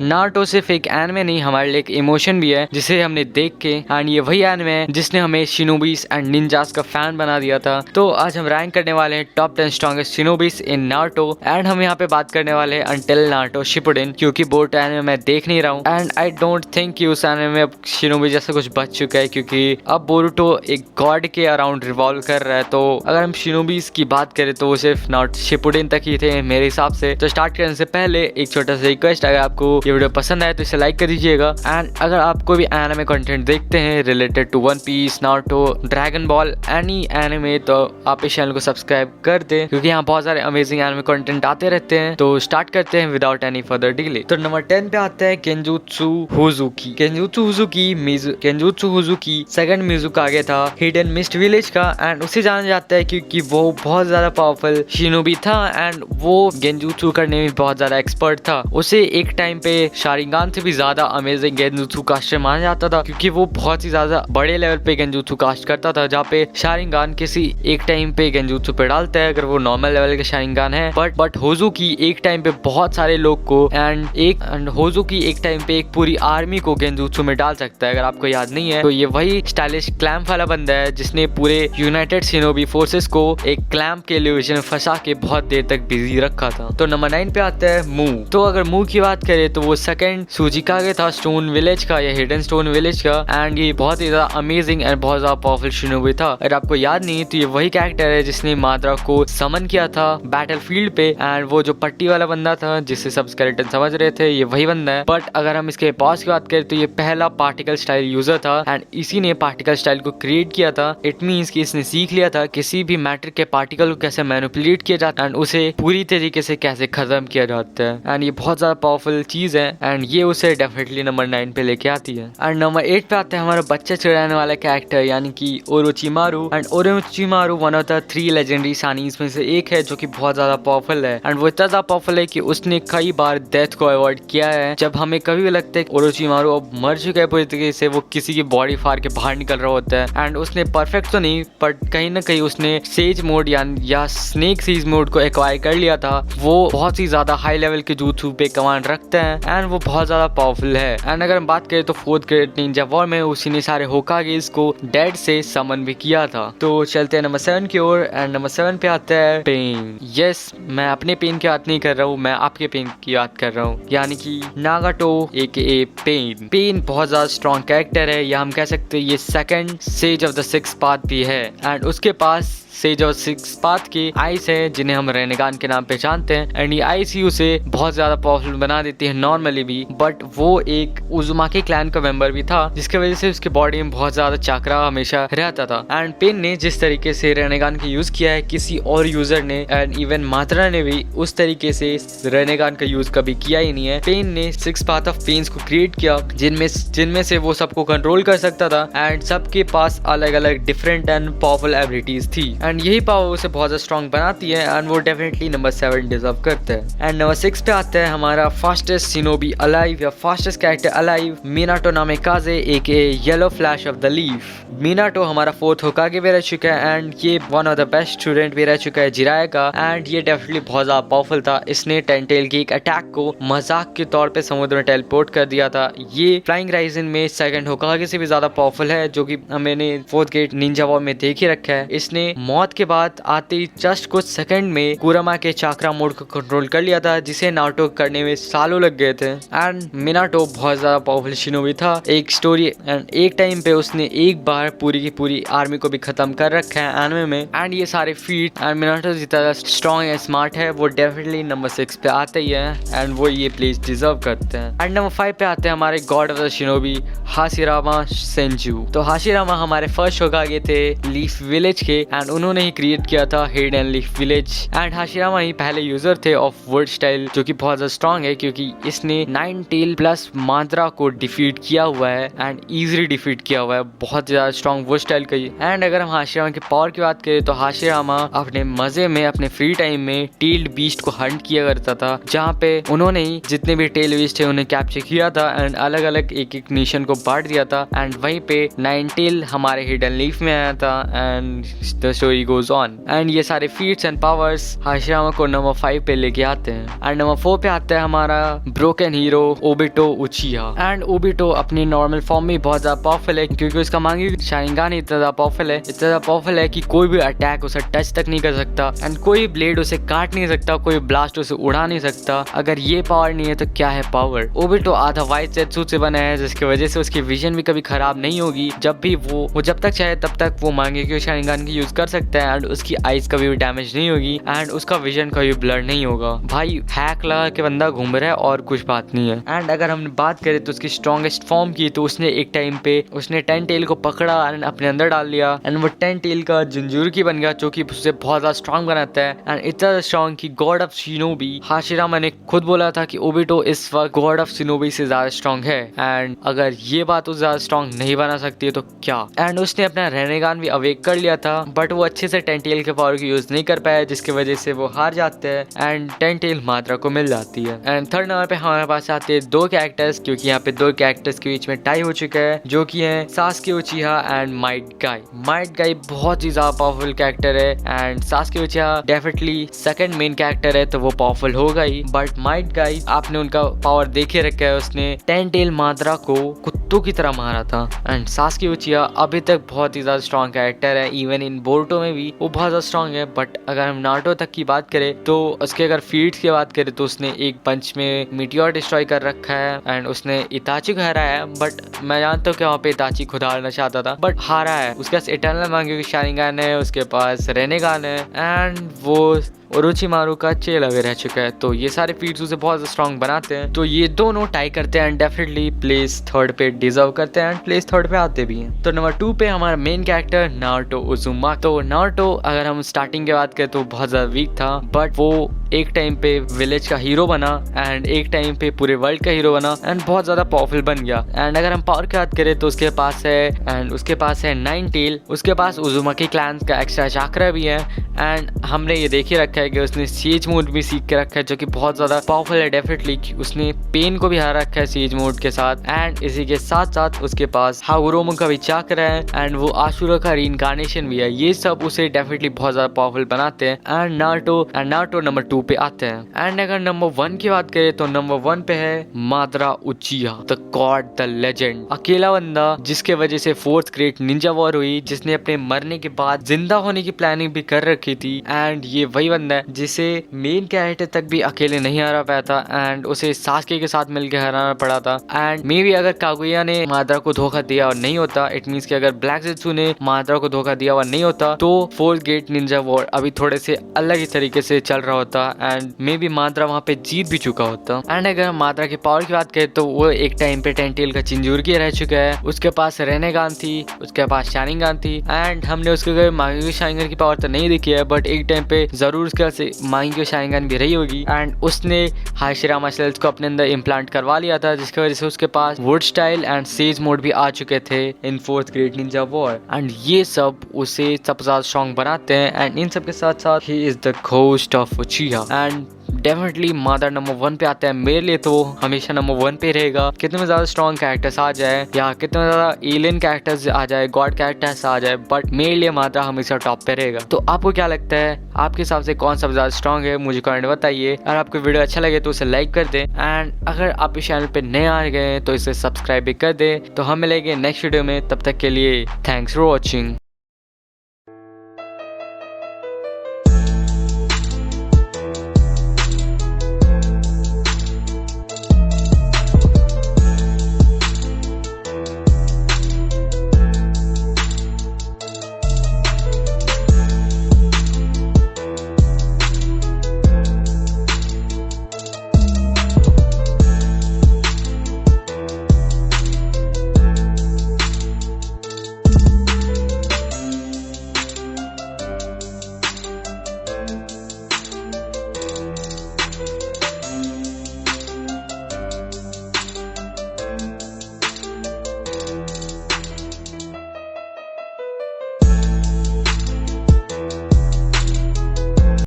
Naruto सिर्फ एक anime नहीं, हमारे लिए एक इमोशन भी है जिसे हमने देख के, एंड ये वही एनिमे है जिसने हमें शिनोबीस एंड निंजास का फैन बना दिया था। तो आज हम रैंक करने वाले हैं top 10 strongest shinobis in Naruto, and हम यहाँ पे बात करने वाले हैं अंटिल नारुतो शिपुडेन, क्योंकि बोरुतो एनिमे मैं देख नहीं रहा हूँ एंड आई डोंट थिंक कि उस एनिमे में अब शिनोबी जैसा कुछ बच चुका है, क्योंकि अब बोरुतो एक गॉड के अराउंड रिवॉल्व कर रहा है। तो अगर हम शिनोबीस की बात करें तो वो सिर्फ नारुतो शिपुडेन तक ही थे मेरे हिसाब से। तो स्टार्ट करने से पहले एक छोटा सा रिक्वेस्ट, अगर आपको ये वीडियो पसंद आए तो इसे लाइक कर दीजिएगा, एंड अगर आप कोई भी एनिमे कंटेंट देखते हैं related to One Piece, Naruto, Dragon Ball, any anime, तो आप इस चैनल को सब्सक्राइब कर दें, क्योंकि यहाँ बहुत सारे अमेजिंग एनिमे कंटेंट आते रहते हैं। तो स्टार्ट करते हैं विदाउट एनी फर्दर डिले। तो नंबर 10 पे आता है केंजुत्सु हुजुकी। केंजुत्सु हुजुकी सेकंड मिज़ुकागे था हिडन मिस्ट विलेज का, एंड उसे जाना जाता है क्योंकि वो बहुत ज्यादा पावरफुल शिनोबी था एंड वो गेंजुत्सु करने में बहुत ज्यादा एक्सपर्ट था। उसे एक टाइम पे शारिंगान से भी ज्यादा अमेजिंग गेंजुत्सु कास्टर माना जाता था, क्योंकि वो बहुत ही ज्यादा बड़े लेवल पे गेंजुत्सु कास्ट करता था, जहाँ पे शारिंगान किसी एक टाइम पे गेंजुत्सु पे डालता है अगर वो नॉर्मल लेवल के शारिंगान है। बट होजुकी एक टाइम पे बहुत सारे लोग को एंड होजुकी एक टाइम पे एक पूरी आर्मी को गेंजुत्सु में डाल सकता है। अगर आपको याद नहीं है तो ये वही स्टाइलिश क्लैम्प वाला बंदा है जिसने पूरे यूनाइटेड शिनोबी फोर्सेस को एक क्लैम्प के इल्यूजन में फंसा के बहुत देर तक बिजी रखा था। तो नंबर 9 पे आता है मू। तो अगर मू की बात करें तो वो सेकंड सुजिकागे था स्टोन विलेज का या हिडन स्टोन विलेज का, एंड ये बहुत ही ज्यादा अमेजिंग एंड बहुत ज्यादा पावरफुल शिनोबी था। अगर आपको याद नहीं तो ये वही कैरेक्टर है जिसने माद्रा को समन किया था बैटलफील्ड पे, एंड वो जो पट्टी वाला बंदा था जिससे सब स्केलेटन समझ रहे थे ये वही बंदा है। बट अगर हम इसके पॉज की बात करें तो ये पहला पार्टिकल स्टाइल यूजर था, एंड इसी ने पार्टिकल स्टाइल को क्रिएट किया था। इट मीन्स कि इसने सीख लिया था किसी भी मैटर के पार्टिकल को कैसे मैनिपुलेट किया जाता है एंड उसे पूरी तरीके से कैसे खत्म किया जाता है, एंड ये बहुत ज्यादा पावरफुल चीज है एंड ये उसे डेफिनेटली नंबर 9 पे लेके आती है। एंड नंबर 8 पे आता है हमारा बच्चा चुराने वाला कैरेक्टर यानी कि Orochimaru, and Orochimaru one of the 3 legendary sannins में से एक है जो कि बहुत ज्यादा पावरफुल है, एंड वो इतना ज्यादा पावरफुल है कि उसने कई बार डेथ को अवॉइड किया है। जब हमें कभी भी लगता है कि ओरोचिमारू अब मर चुका है पूरी तरीके से, वो किसी की बॉडी फाड़ के बाहर निकल रहा होता है, एंड उसने परफेक्ट तो नहीं बट कहीं ना कहीं उसने सेज मोड या स्नेक सीज मोड को एक्वायर कर लिया था। वो बहुत ही ज्यादा हाई लेवल के jutsu पे कमांड रखता है एंड वो बहुत ज्यादा पावरफुल है। एंड अगर हम बात करें तो 4th ग्रेट निंजा वॉर में उसी ने सारे होकागेस को डेड से समन भी किया था। तो चलते हैं नंबर 7 की ओर, एंड नंबर 7 पे आता है पेन। यस, मैं अपने पेन की बात नहीं कर रहा हूँ, मैं आपके पेन की बात कर रहा हूँ, यानी कि नागाटो AKA पेन। पेन बहुत ज्यादा स्ट्रॉन्ग कैरेक्टर है, या हम कह सकते हैं ये second sage of the 6th path भी है, एंड उसके पास सेज ऑफ 6th पाथ के आइस है जिन्हें हम रेनेगान के नाम पे जानते हैं, एंड ये आइस ही उसे बहुत ज्यादा पावरफुल बना देती है नॉर्मली भी। बट वो एक उजुमाके क्लैन का मेंबर भी था जिसकी वजह से उसके बॉडी में बहुत ज्यादा चाकरा हमेशा रहता था, एंड पेन ने जिस तरीके से रेनेगान का यूज किया है किसी और यूजर ने एंड इवन मात्रा ने भी उस तरीके से रेनेगान का यूज कभी किया ही नहीं है। पेन ने 6 पाथ ऑफ पेन्स को क्रिएट किया जिनमें से वो सबको कंट्रोल कर सकता था, एंड सबके पास अलग अलग डिफरेंट एंड पावरफुल एबिलिटीज थी, एंड यही पावर उसे बहुत ज्यादा स्ट्रॉन्ग बनाती है, एंड वो डेफिनेटली नंबर 7 डिजर्व करता है। एंड नंबर 6 पे आता है हमारा फास्टेस्ट शिनोबी अलाइव या fastest character alive, Minato Namikaze AKA yellow flash of the leaf. Minato हमारा 4th होकागे भी रह चुका है, एंड ये one of the best student भी रह चुका है जिराया का, एंड ये डेफिनेटली बहुत ज्यादा पावरफुल था। इसने टेंटेल की एक अटैक को मजाक के तौर पे समुद्र में टेलीपोर्ट कर दिया था। ये फ्लाइंग राइजन में सेकंड होकागे से भी ज्यादा पावरफुल है, जो कि मैंने 4th ग्रेट निंजा वॉर में देख ही रखा है। इसने मौत के बाद आते ही जस्ट कुछ सेकंड में कुरामा के चाकरा मोड को कंट्रोल कर लिया था, जिसे नारुतो करने में सालों लग गए थे। एंड मिनाटो बहुत ज्यादा पावरफुल शिनोबी था एक स्टोरी, एंड एक टाइम पे उसने एक बार पूरी की पूरी आर्मी को भी खत्म कर रखा है एनिमे में, एंड ये सारे फीट एंड मिनाटो जितना स्ट्रॉन्ग एंड स्मार्ट है वो डेफिनेटली नंबर 6 पे आते ही है, एंड वो ये प्लेस डिजर्व करते हैं। एंड नंबर 5 पे आते हैं हमारे God of the shinobi Hashirama Senju. तो हाशिरामा हमारे फर्स्ट होकागे थे लीफ विलेज के, एंड उन्होंने ही क्रिएट किया था hidden leaf village, and Hashirama ही पहले यूजर थे ऑफ वर्ड स्टाइल, जो कि बहुत ज्यादा स्ट्रॉन्ग है क्योंकि इसने 9 टेल प्लस माद्रा को डिफीट किया हुआ है एंड इजीली डिफीट किया हुआ है, बहुत ज्यादा स्ट्रॉन्ग वर्ड स्टाइल का ही। एंड अगर हम हाशिरामा के पावर की बात करें तो हाशिरामा अपने मजे में अपने फ्री टाइम में टेल्ड बीस्ट को हंट किया करता था, जहाँ पे उन्होंने ही जितने भी टेल बीस्ट थे उन्हें कैप्चर किया था एंड अलग अलग एक एक नेशन को बांट दिया था, एंड वहीं पे 9 टेल हमारे हिडन लीफ में आया था, and the story goes on. And ये सारे फीट्स एंड पावर्स हाशिरामा को नंबर 5 पे लेके आते हैं। एंड नंबर 4 पे आता है हमारा broken hero Obito उचिहा। And Obito अपनी नॉर्मल फॉर्म में बहुत ज्यादा पावरफुल है क्योंकि उसका मांगी शारिंगान इतना ज्यादा पावरफुल है कि कोई भी अटैक उसे टच तक नहीं कर सकता एंड कोई ब्लेड उसे काट नहीं सकता, कोई ब्लास्ट उसे उड़ा नहीं सकता। अगर ये पावर नहीं है तो क्या है पावर। ओबिटो आधा वाइट जेटसूट से बना है जिसकी वजह से उसकी विजन भी कभी खराब नहीं होगी। जब भी वो जब तक चाहे तब तक वो मांगे कि शारिंगान की यूज कर सकता है एंड उसकी आईज कभी भी डैमेज नहीं होगी एंड उसका विजन कभी ब्लर नहीं होगा। भाई हैक लगा के बंदा घूम रहा है और कुछ बात नहीं है। एंड अगर हम बात करें तो उसकी स्ट्रॉन्गेस्ट फॉर्म की तो उसने एक टाइम पे उसने 10 टेल को पकड़ा एंड अपने अंदर डाल लिया एंड वो 10 टेल का जिंजुरकी बन गया जो कि उसे बहुत ज्यादा स्ट्रॉन्ग बनाता है एंड इतना स्ट्रॉन्ग कि गॉड ऑफ शिनोबी हाशिरामा ने खुद बोला था कि ओबिटो इस वक्त गॉड ऑफ शिनोबी से ज्यादा स्ट्रॉन्ग है। एंड अगर ये बात उसे ज्यादा स्ट्रॉन्ग नहीं बना सकती है तो क्या। एंड उसने अपना रेनेगान भी अवेक कर लिया था बट वो अच्छे से 10 टेल के पावर की यूज नहीं कर पाया जिसकी वजह से वो हार जाते हैं एंड 10 टेल माद्रा को मिल जाती है। एंड थर्ड नंबर पे हमारे पास आते हैं दो कैरेक्टर्स क्योंकि यहाँ पे दो कैरेक्टर्स के बीच में टाई हो चुका है जो कि है सास्के उचिहा एंड माइट गाई। माइट गाई बहुत ही ज्यादा पावरफुल कैरेक्टर है and Sasuke उचिहा definitely second main character है तो वो पावरफुल होगा ही। बट माइट गाई आपने उनका पावर देखे रखा है, उसने 10 टेल माद्रा को कुत्तों की तरह मारा था एंड सास्के उचिहा अभी तक बहुत ही ज्यादा स्ट्रॉन्ग कैरेक्टर है। इवन इन बोरुटो में भी वो बहुत ज्यादा स्ट्रॉन्ग है। बट अगर हम नारुतो तक की बात करें तो उसके अगर फीट्स की बात करें तो उसने एक पंच में मीटियोर डिस्ट्रॉय कर रखा है एंड उसने इताची को हराया है। बट मैं जानता हूँ कि वहाँ पे इताची खुद हारना चाहता था बट हारा है। उसके पास इटर्नल मांगी की शारिंगान है, उसके पास रेनेगान है एंड वो ओरोचिमारू का चेला भी रह चुका है। तो ये सारे फीट्स उसे बहुत स्ट्रॉन्ग बनाते हैं। तो ये दोनों टाई करते हैं एंड डेफिनेटली प्लेस थर्ड पे डिजर्व करते हैं एंड प्लेस थर्ड पे आते भी हैं। तो नंबर 2 पे हमारा मेन कैरेक्टर नारुतो उजुमाकी। तो नारुतो अगर हम स्टार्टिंग की बात करें तो बहुत ज्यादा वीक था बट वो एक टाइम पे विलेज का हीरो बना एंड एक टाइम पे पूरे वर्ल्ड का हीरो बना एंड बहुत ज्यादा पावरफुल बन गया। एंड अगर हम पावर की बात करें तो उसके पास है 9 टेल, उसके पास उजुमाकी क्लैन का एक्स्ट्रा चाक्रा भी है एंड हमने ये देख ही रखा है कि उसने सीज मोड भी सीख के रखा है जो कि बहुत ज्यादा पावरफुल है। डेफिनेटली उसने पेन को भी हरा रखा है सीज मोड के साथ एंड इसी के साथ साथ उसके पास हागुरोमो का भी चाक्रा है एंड वो आशुरा का रीइंकार्नेशन भी है। ये सब उसे डेफिनेटली बहुत ज्यादा पावरफुल बनाते हैं एंड नारुतो नंबर 2 पे आते हैं। एंड अगर नंबर 1 की बात करें तो नंबर 1 पे है Madara Uchiha, the god, the legend, अकेला बंदा जिसके वजह से 4th ग्रेट निंजा वॉर हुई, जिसने अपने मरने के बाद जिंदा होने की प्लानिंग भी कर रखी थी। एंड ये वही बंदा है जिसे मेन कैरेक्टर तक भी अकेले नहीं हरा पाया था एंड उसे सास्के के साथ मिलकर हराना पड़ा था। एंड मे बी अगर कागुया ने माद्रा को धोखा दिया और नहीं होता, इट मींस कि अगर ब्लैक ज़ेत्सु ने माद्रा को धोखा दिया और नहीं होता तो 4th ग्रेट निंजा वॉर अभी थोड़े से अलग ही तरीके से चल रहा होता एंड मे बी माद्रा वहाँ पे जीत भी चुका होता। एंड अगर हम माद्रा की पावर की बात करें तो वो एक टाइम पे 10 टेल का चिंजूरकी रह चुका है, उसके पास रेनेगान थी, उसके पास शारिंगान थी एंड हमने उसके मांगी शारिंगान की पावर तो नहीं देखी है बट एक टाइम पे जरूर उसके मांगी शारिंगान भी रही होगी एंड उसने हाशिरामा सेल्स को अपने अंदर इम्प्लांट करवा लिया था जिसकी वजह से उसके पास wood style and sage mode भी आ चुके थे in 4th great ninja war and ये सब उसे सबसे ज्यादा स्ट्रॉन्ग बनाते हैं। एंड इन सब के साथ साथ ही is the ghost of Uchiha and definitely Madara number 1 पे आता है। मेरे लिए तो हमेशा नंबर 1 पे रहेगा। कितने ज्यादा स्ट्रॉन्ग कैरेक्टर्स आ जाए या कितने ज्यादा एलियन कैरेक्टर्स आ जाए, गॉड कैरेक्टर्स आ जाए, बट मेरे लिए माद्रा हमेशा टॉप पे रहेगा। तो आपको क्या लगता है, आपके हिसाब से कौन सा ज्यादा स्ट्रॉन्ग है, मुझे कमेंट बताइए। अगर आपको वीडियो अच्छा लगे तो उसे लाइक कर दें एंड अगर आप इस चैनल पे नए आ गए तो इसे सब्सक्राइब भी कर दें। तो हम मिलेंगे नेक्स्ट वीडियो में, तब तक के लिए थैंक्स फॉर वॉचिंग।